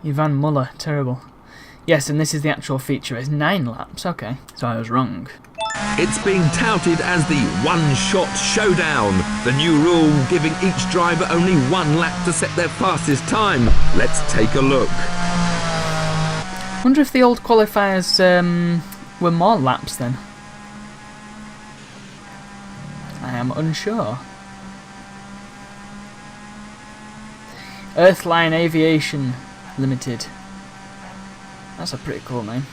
Ivan Muller, terrible. Yes, and this is the actual feature. It's 9 laps. Okay, so I was wrong. It's being touted as the one-shot showdown, the new rule giving each driver only 1 lap to set their fastest time. Let's take a look. Wonder if the old qualifiers were more laps then. I am unsure. Earthline Aviation Limited. That's a pretty cool name.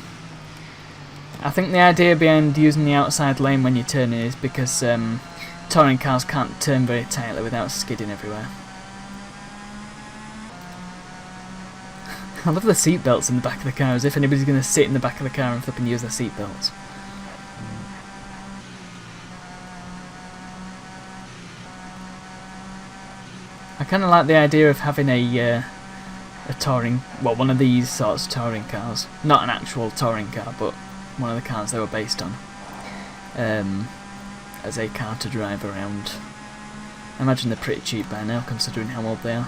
I think the idea behind using the outside lane when you're turning is because touring cars can't turn very tightly without skidding everywhere. I love the seatbelts in the back of the car, as if anybody's going to sit in the back of the car and flip and use their seatbelts. I kind of like the idea of having a touring, well, one of these sorts of touring cars. Not an actual touring car, but one of the cars they were based on. As a car to drive around. I imagine they're pretty cheap by now, considering how old they are.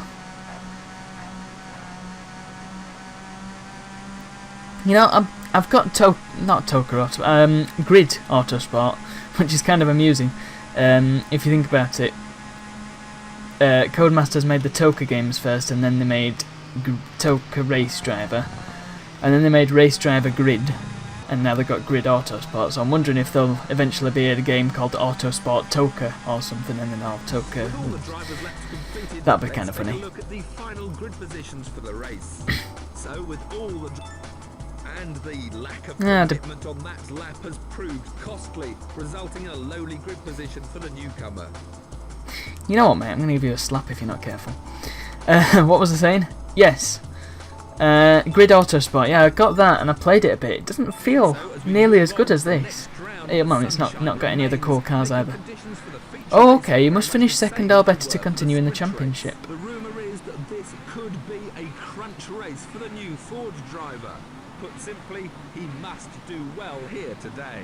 You know, I've got not TOCA Auto, Grid Autosport, which is kind of amusing. If you think about it, Codemasters made the TOCA games first, and then they made TOCA Race Driver, and then they made Race Driver Grid, and now they've got Grid Autosport. So I'm wondering if there'll eventually be a game called Autosport TOCA or something, and then I'll TOCA. That'd be kind of funny. Look at the final grid positions for the race. So with all the and the lack of commitment on that lap has proved costly, resulting in a lowly grid position for the newcomer. You know what, mate? I'm going to give you a slap if you're not careful. What was I saying? Yes. Grid Autosport. Yeah, I got that and I played it a bit. It doesn't feel nearly as good as this. Well, it's not got any other cool cars either. Oh, okay. You must finish second or better to continue in the championship. The rumour is that this could be a crunch race for the new Ford driver. Put simply, he must do well here today.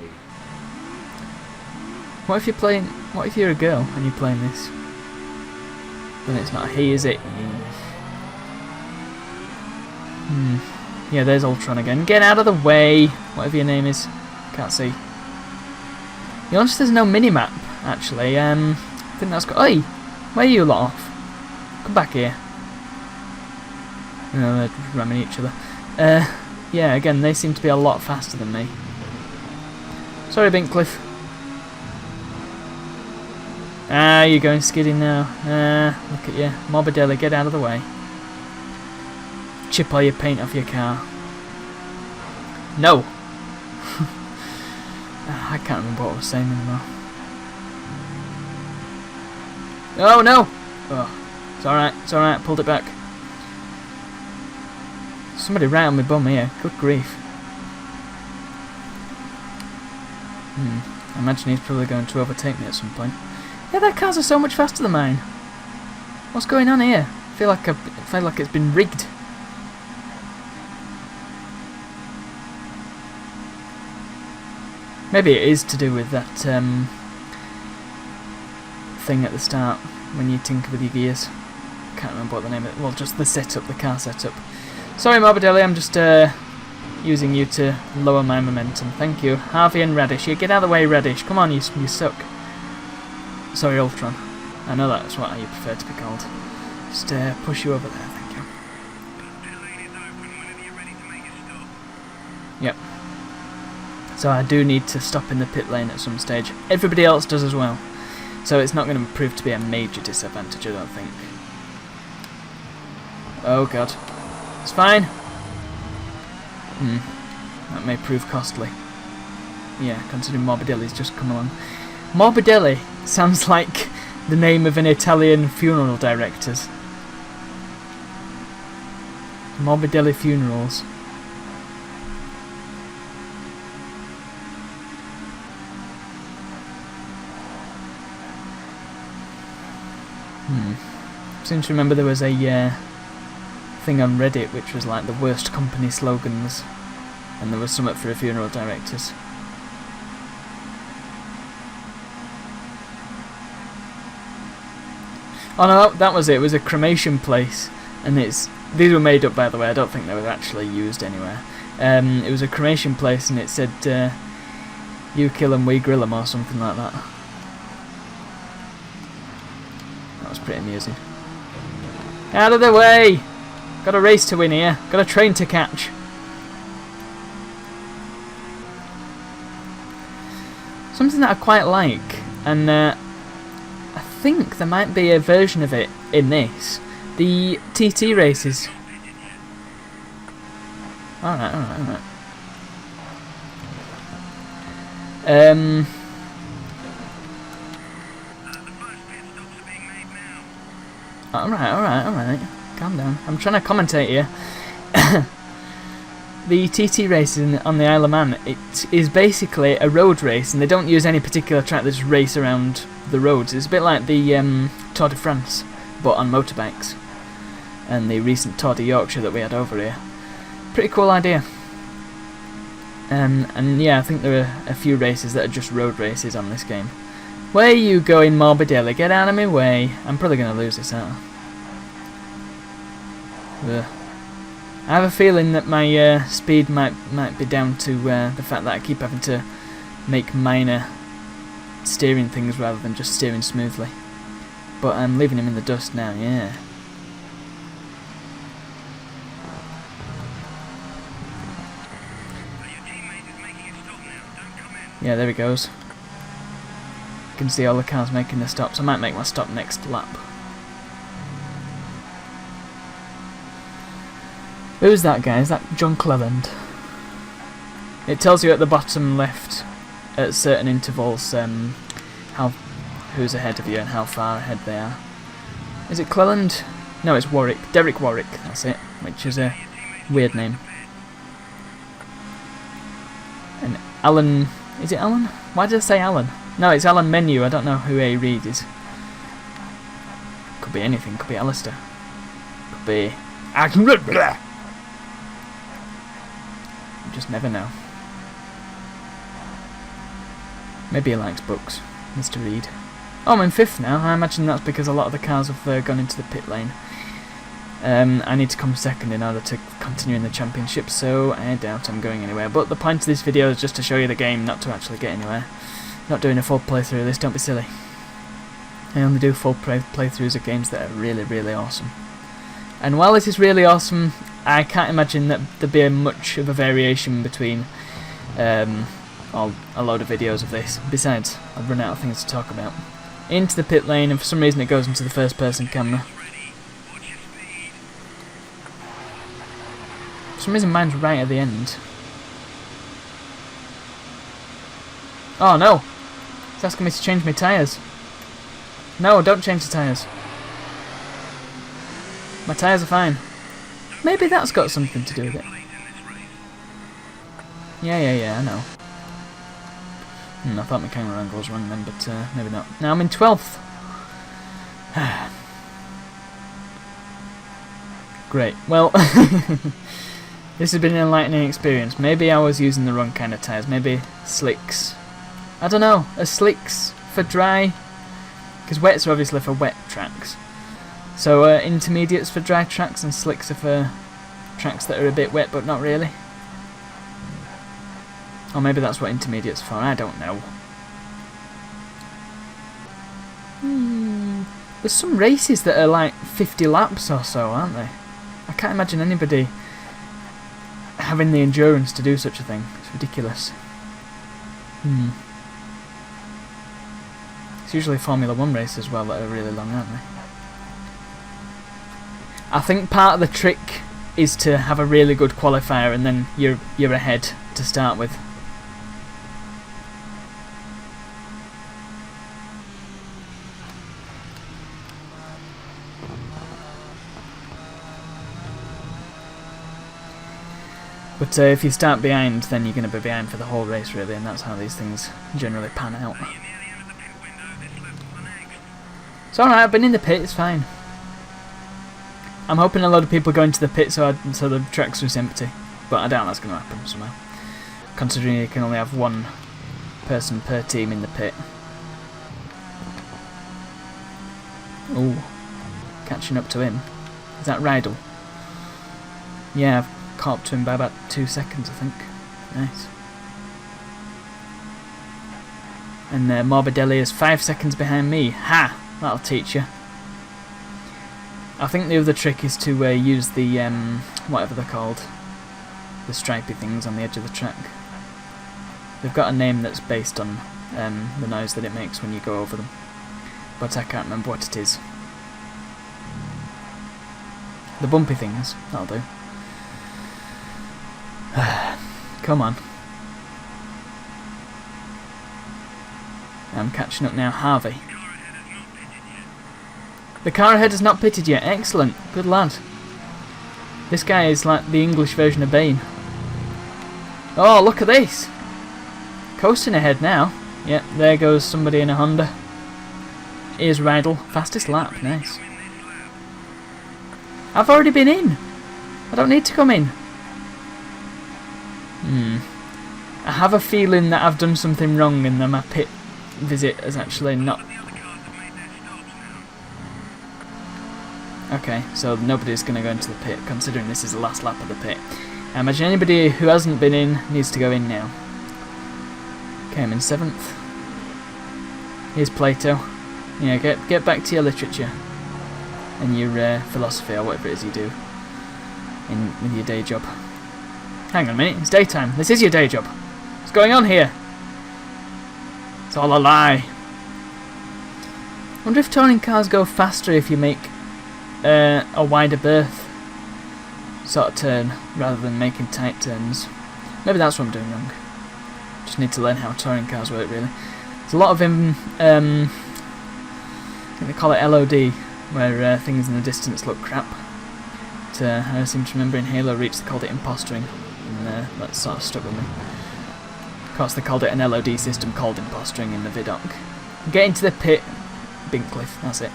What if you're playing? What if you're a girl and you're playing this? Then it's not a he, is it? Yeah, there's Ultron again. Get out of the way! Whatever your name is. Can't see. You notice there's no mini-map, actually. I think that's... Oi! Where are you lot off? Come back here. No, they're ramming each other. Yeah, again, they seem to be a lot faster than me. Sorry, Binkcliffe. Ah, you're going skidding now. Look at you. Morbidelli, get out of the way. Chip all your paint off your car. No! I can't remember what I was saying anymore. Oh no! Oh, it's alright, pulled it back. Somebody right on my bum here, good grief. I imagine he's probably going to overtake me at some point. Yeah, their cars are so much faster than mine. What's going on here? I feel like it's been rigged. Maybe it is to do with that thing at the start when you tinker with your gears. Can't remember what the name of it. Well, just the setup, the car setup. Sorry, Morbidelli, I'm just using you to lower my momentum. Thank you, Harvey and Radish. Yeah, get out of the way, Radish. Come on, you suck. Sorry, Ultron. I know that's what you prefer to be called. Just push you over there, thank you. Yep. So I do need to stop in the pit lane at some stage. Everybody else does as well. So it's not going to prove to be a major disadvantage, I don't think. Oh god. It's fine. That may prove costly. Yeah, considering Morbidelli's just come along. Morbidelli sounds like the name of an Italian funeral directors. Morbidelli Funerals. Seem to remember there was a thing on Reddit which was like the worst company slogans, and there was something for a funeral directors. Oh no, that was it. It was a cremation place, and it's These were made up, by the way. I don't think they were actually used anywhere. It was a cremation place, and it said, "You kill 'em, we grill 'em," or something like that. That was pretty amusing. Out of the way! Got a race to win here. Got a train to catch. Something that I quite like, and I think there might be a version of it in this. The TT races. Alright. Alright. Calm down. I'm trying to commentate here. The TT race on the Isle of Man, it is basically a road race, and they don't use any particular track, they just race around the roads. It's a bit like the Tour de France, but on motorbikes, and the recent Tour de Yorkshire that we had over here. Pretty cool idea. And yeah, I think there are a few races that are just road races on this game. Where are you going, Morbidelli? Get out of my way. I'm probably going to lose this, aren't I? Ugh. I have a feeling that my speed might be down to the fact that I keep having to make minor steering things rather than just steering smoothly. But I'm leaving him in the dust now, yeah. Yeah, there he goes. You can see all the cars making their stops. I might make my stop next lap. Who's that guy? Is that John Cleland? It tells you at the bottom left at certain intervals who's ahead of you and how far ahead they are. Is it Cleland? No, it's Warwick. Derek Warwick, that's it, which is a weird name. And Alan... Is it Alan? Why did I say Alan? No, it's Alan Menu. I don't know who A. Reid is. Could be anything. Could be Alistair. Could be... You just never know. Maybe he likes books, Mr. Reid. Oh, I'm in 5th now. I imagine that's because a lot of the cars have gone into the pit lane. I need to come 2nd in order to continue in the championship, so I doubt I'm going anywhere. But the point of this video is just to show you the game, not to actually get anywhere. Not doing a full playthrough of this, don't be silly. I only do full playthroughs of games that are really, really awesome. And while this is really awesome, I can't imagine that there'd be much of a variation between a load of videos of this. Besides, I've run out of things to talk about. Into the pit lane, and for some reason it goes into the first person camera. For some reason mine's right at the end. Oh no! It's asking me to change my tyres. No, don't change the tyres. My tyres are fine. Maybe that's got something to do with it. Yeah, I know. I thought my camera angle was wrong then, but maybe not. Now I'm in 12th. Great. Well, this has been an enlightening experience. Maybe I was using the wrong kind of tyres. Maybe slicks. I don't know. Are slicks for dry? Because wets are obviously for wet tracks. So intermediates for dry tracks and slicks are for tracks that are a bit wet but not really. Or maybe that's what intermediate's for, I don't know. There's some races that are like 50 laps or so, aren't they? I can't imagine anybody having the endurance to do such a thing. It's ridiculous. It's usually Formula 1 races as well that are really long, aren't they? I think part of the trick is to have a really good qualifier and then you're ahead to start with. But if you start behind, then you're going to be behind for the whole race, really, and that's how these things generally pan out. It's alright, I've been in the pit, it's fine. I'm hoping a lot of people go into the pit so the track's just empty, but I doubt that's going to happen somehow, considering you can only have one person per team in the pit. Ooh, catching up to him. Is that Rydell? Yeah, I've caught up to him by about 2 seconds, I think. Nice. And Morbidelli is 5 seconds behind me. Ha! That'll teach you. I think the other trick is to use the, whatever they're called. The stripy things on the edge of the track. They've got a name that's based on the noise that it makes when you go over them. But I can't remember what it is. The bumpy things, that'll do. Come on. I'm catching up now. Harvey. The car ahead has not pitted yet. Excellent. Good lad. This guy is like the English version of Bain. Oh, look at this. Coasting ahead now. Yep, there goes somebody in a Honda. Here's Rydell. Fastest lap. Nice. I've already been in. I don't need to come in. I have a feeling that I've done something wrong and that my pit visit has actually not... Okay, so nobody's going to go into the pit, considering this is the last lap of the pit. I imagine anybody who hasn't been in needs to go in now. Okay, I'm in 7th. Here's Plato. Yeah, get back to your literature and your philosophy or whatever it is you do with your day job. Hang on a minute, it's daytime. This is your day job. What's going on here? It's all a lie. I wonder if touring cars go faster if you make a wider berth sort of turn rather than making tight turns. Maybe that's what I'm doing wrong. Just need to learn how touring cars work, really. There's a lot of I think they call it LOD, where things in the distance look crap. But, I seem to remember in Halo Reach they called it impostering, and that sort of stuck with me. Of course, they called it an LOD system called impostering in the vidoc. Get into the pit, Binkcliffe, that's it.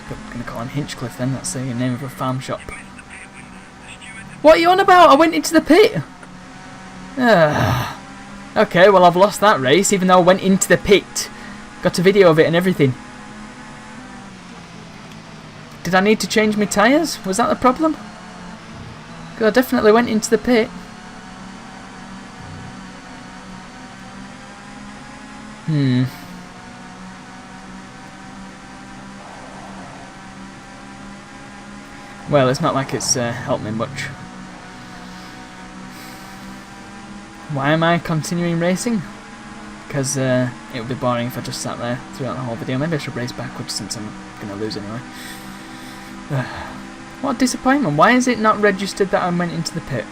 I'm going to call him Hinchcliffe then, that's the name of a farm shop. What are you on about? I went into the pit! Okay, well I've lost that race, even though I went into the pit. Got a video of it and everything. Did I need to change my tyres? Was that the problem? Because I definitely went into the pit. Well, it's not like it's helped me much. Why am I continuing racing? Because it would be boring if I just sat there throughout the whole video. Maybe I should race backwards since I'm going to lose anyway. What a disappointment. Why is it not registered that I went into the pit?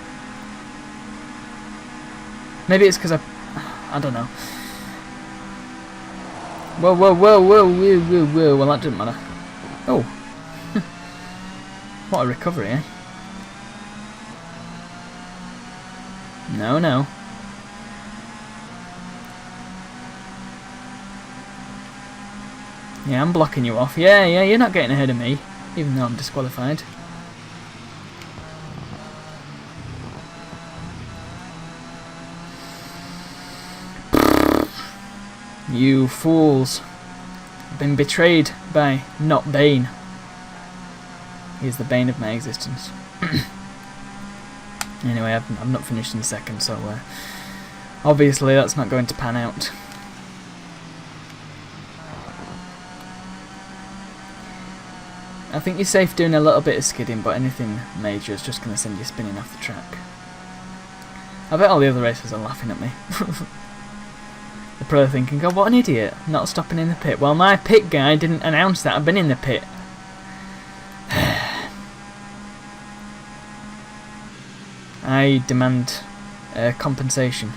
Maybe it's because I don't know. Whoa, whoa, whoa, whoa, whoa, whoa, whoa. Well, that didn't matter. Oh. What a recovery, eh? No, no. Yeah, I'm blocking you off. Yeah, you're not getting ahead of me, even though I'm disqualified. You fools. I've been betrayed by Not-Bain. He's the bane of my existence. Anyway, I've not finished in second, so obviously that's not going to pan out. I think you're safe doing a little bit of skidding, but anything major is just going to send you spinning off the track. I bet all the other racers are laughing at me. They're probably thinking, God, what an idiot, not stopping in the pit. Well, my pit guy didn't announce that I've been in the pit. I demand compensation.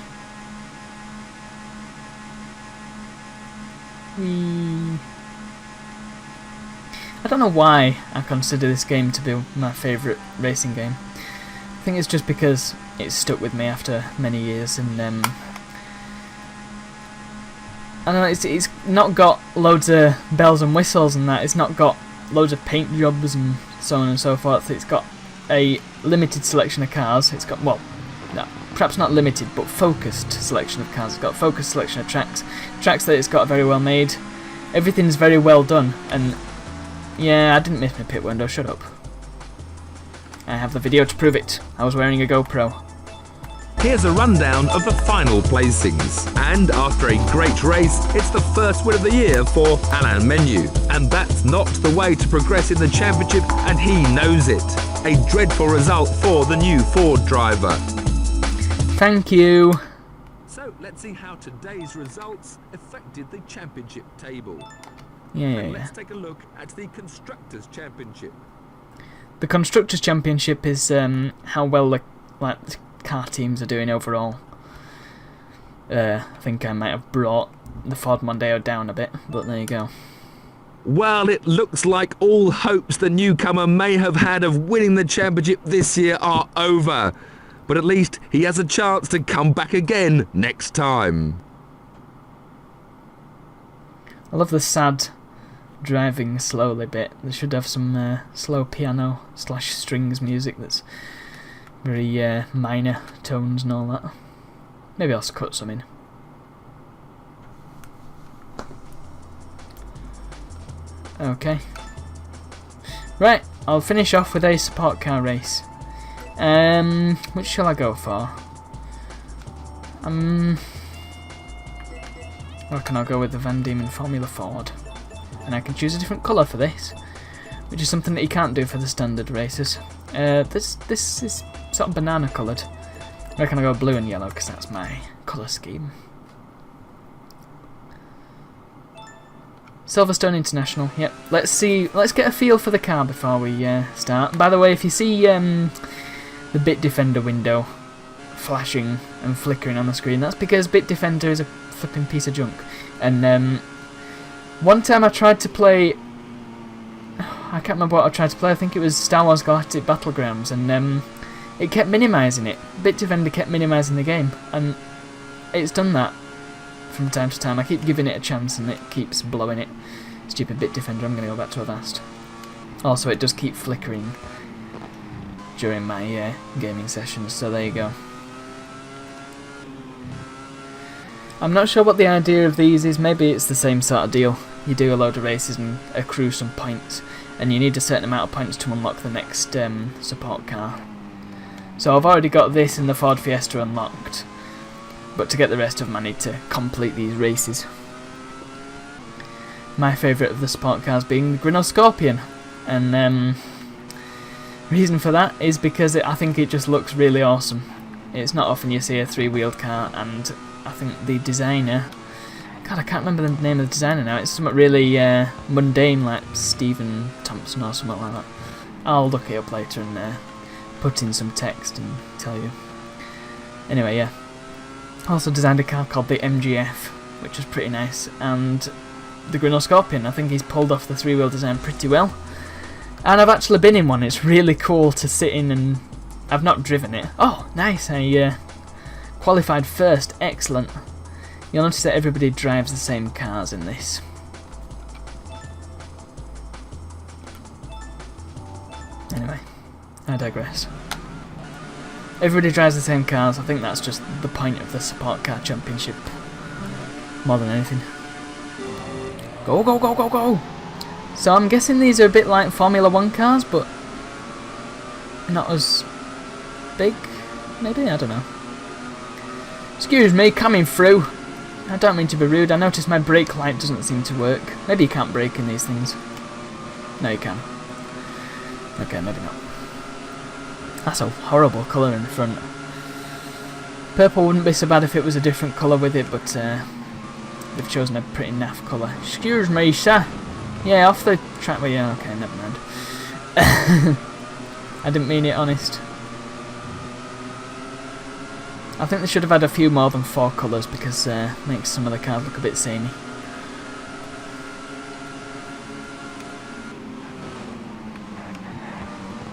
I don't know why I consider this game to be my favourite racing game. I think it's just because it's stuck with me after many years, and I don't know, it's not got loads of bells and whistles and that. It's not got loads of paint jobs and so on and so forth. It's got a limited selection of cars. It's got, well, no, perhaps not limited, but focused selection of cars. It's got a focused selection of tracks that it's got very well made. Everything's very well done, and yeah, I didn't miss my pit window, shut up. I have the video to prove it. I was wearing a GoPro. Here's a rundown of the final placings. And after a great race, it's the first win of the year for Alain Menu. And that's not the way to progress in the championship, and he knows it. A dreadful result for the new Ford driver. Thank you. So let's see how today's results affected the championship table. Yeah. Let's take a look at the Constructors' Championship. The Constructors' Championship is how well the car teams are doing overall. I think I might have brought the Ford Mondeo down a bit, but there you go. Well, it looks like all hopes the newcomer may have had of winning the championship this year are over. But at least he has a chance to come back again next time. I love the sad driving slowly bit. They should have some slow piano / strings music that's very minor tones and all that. Maybe I'll cut some in. Okay. Right, I'll finish off with a support car race. Which shall I go for? I reckon I'll go with the Van Diemen Formula Ford. And I can choose a different colour for this, which is something that you can't do for the standard races. This is sort of banana coloured. I reckon I'll go blue and yellow because that's my colour scheme. Silverstone International, yep. Let's get a feel for the car before we start. By the way, if you see the Bit Defender window flashing and flickering on the screen, that's because Bit Defender is a flipping piece of junk. And one time I tried to play, I can't remember what I tried to play, I think it was Star Wars Galactic Battlegrounds, and it kept minimising it. Bit Defender kept minimising the game, and it's done that from time to time. I keep giving it a chance and it keeps blowing it. Stupid Bit Defender, I'm going to go back to Avast. Also, it does keep flickering during my gaming sessions, so there you go. I'm not sure what the idea of these is. Maybe it's the same sort of deal. You do a load of races and accrue some points, and you need a certain amount of points to unlock the next support car. So I've already got this in the Ford Fiesta unlocked, but to get the rest of them I need to complete these races. My favourite of the support cars being the Renault Scorpion, and reason for that is because I think it just looks really awesome. It's not often you see a three-wheeled car, and I think the designer, God, I can't remember the name of the designer now. It's something really mundane, like Stephen Thompson or something like that. I'll look it up later and put in some text and tell you. Anyway, yeah. Also designed a car called the MGF, which is pretty nice, and the Renault Scorpion. I think he's pulled off the three-wheel design pretty well. And I've actually been in one. It's really cool to sit in, and I've not driven it. Oh, nice. I qualified first. Excellent. You'll notice that everybody drives the same cars in this. Anyway, I digress. Everybody drives the same cars. I think that's just the point of the support car championship, more than anything. Go, go, go, go, go! So I'm guessing these are a bit like Formula 1 cars, but not as big, maybe? I don't know. Excuse me, coming through. I don't mean to be rude. I noticed my brake light doesn't seem to work. Maybe you can't brake in these things. No, you can. Okay, maybe not. That's a horrible colour in the front. Purple wouldn't be so bad if it was a different colour with it, but they've chosen a pretty naff colour. Excuse me, sir. Yeah, off the track. Well, yeah, okay, never mind. I didn't mean it, honest. I think they should have had a few more than 4 colours, because makes some of the cars look a bit samey.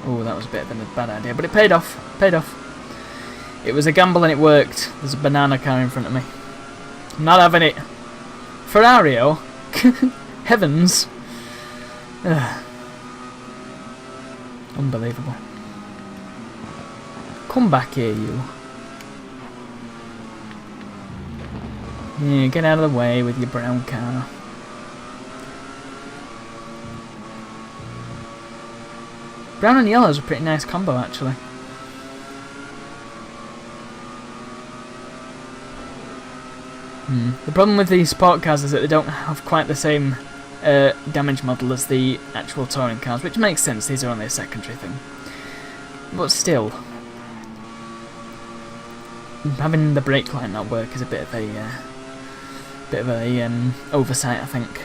Oh, that was a bit of a bad idea, but it paid off. Paid off. It was a gamble and it worked. There's a banana car in front of me. I'm not having it. Ferrario? Heavens. Ugh. Unbelievable. Come back here, you. Yeah, get out of the way with your brown car. Brown and yellow is a pretty nice combo, actually. The problem with these sport cars is that they don't have quite the same damage model as the actual touring cars, which makes sense, these are only a secondary thing. But still, having the brake line not work is a bit of a oversight, I think.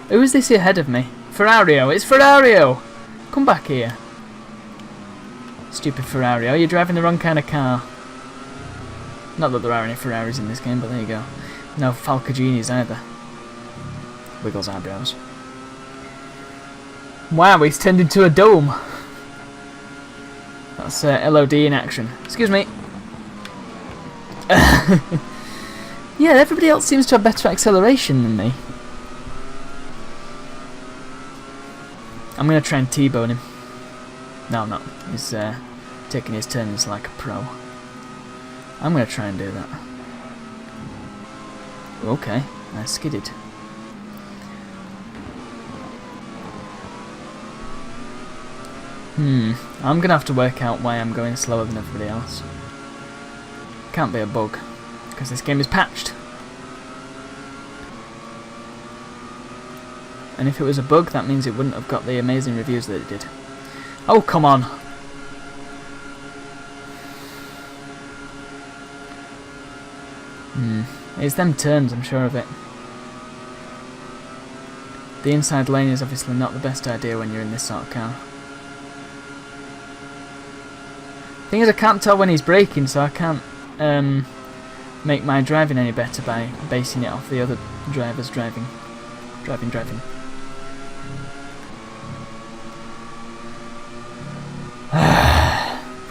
Who is this ahead of me? Ferrario! It's Ferrario! Come back here. Stupid Ferrario, you're driving the wrong kind of car. Not that there are any Ferraris in this game, but there you go. No Falcaginis either. Wiggles eyebrows. Wow, he's turned into a dome. That's LOD in action. Excuse me. Yeah, everybody else seems to have better acceleration than me. I'm going to try and T-bone him. No, I'm not. He's taking his turns like a pro. I'm going to try and do that. Okay, I skidded. I'm going to have to work out why I'm going slower than everybody else. Can't be a bug, because this game is patched. And if it was a bug, that means it wouldn't have got the amazing reviews that it did. Oh, come on! It's them turns, I'm sure of it. The inside lane is obviously not the best idea when you're in this sort of car. Thing is, I can't tell when he's braking, so I can't make my driving any better by basing it off the other drivers driving.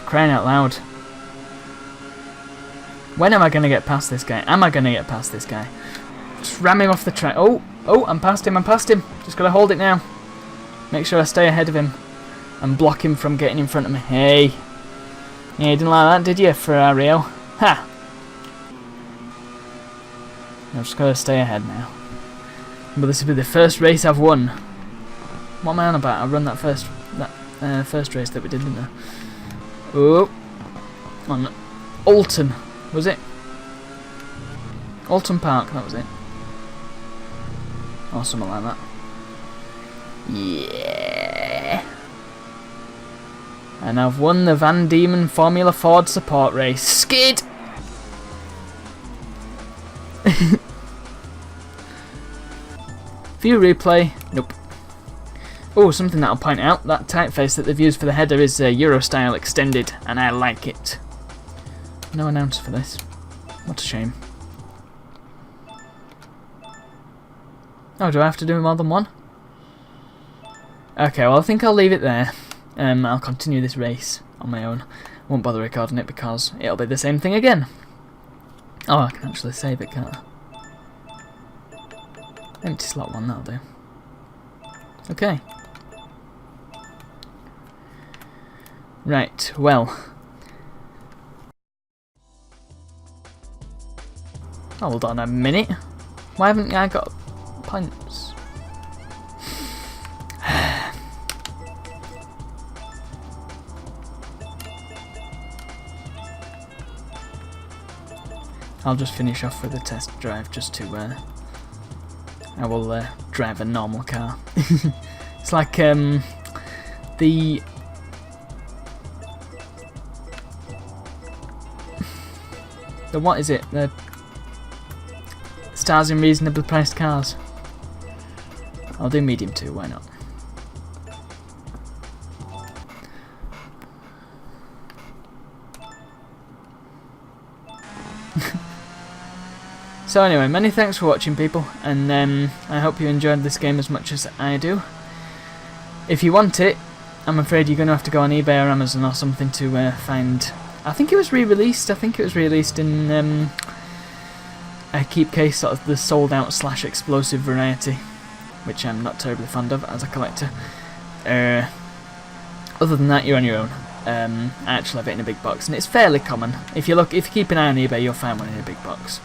Crying out loud. When am I going to get past this guy? Am I going to get past this guy? Just ram him off the track. Oh, I'm past him. Just got to hold it now. Make sure I stay ahead of him and block him from getting in front of me. Hey. Yeah, you didn't like that, did you, Ferrario? Ha! I've just got to stay ahead now. But this will be the first race I've won. What am I on about? I run that first race that we did, didn't I? Oh, on Alton, was it? Alton Park, that was it. Or something like that. Yeah. And I've won the Van Diemen Formula Ford support race. Skid! View replay. Nope. Oh, something that I'll point out. That typeface that they've used for the header is Eurostyle extended, and I like it. No announcer for this. What a shame. Oh, do I have to do more than one? Okay, well I think I'll leave it there. I'll continue this race on my own. Won't bother recording it because it'll be the same thing again. Oh, I can actually save it, can't I? Empty slot 1, that'll do. Okay. Right, well. Hold on a minute. Why haven't I got points? I'll just finish off with a test drive just to I will drive a normal car. It's like the what is it? The stars in reasonably priced cars. I'll do medium too, why not? So anyway, many thanks for watching, people, and I hope you enjoyed this game as much as I do. If you want it, I'm afraid you're going to have to go on eBay or Amazon or something to find... I think it was re-released. I think it was released in a keep case, sort of the sold out / explosive variety, which I'm not terribly fond of as a collector. Other than that, you're on your own. I actually have it in a big box, and it's fairly common. If you keep an eye on eBay, you'll find one in a big box.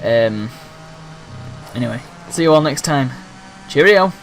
Anyway, see you all next time. Cheerio!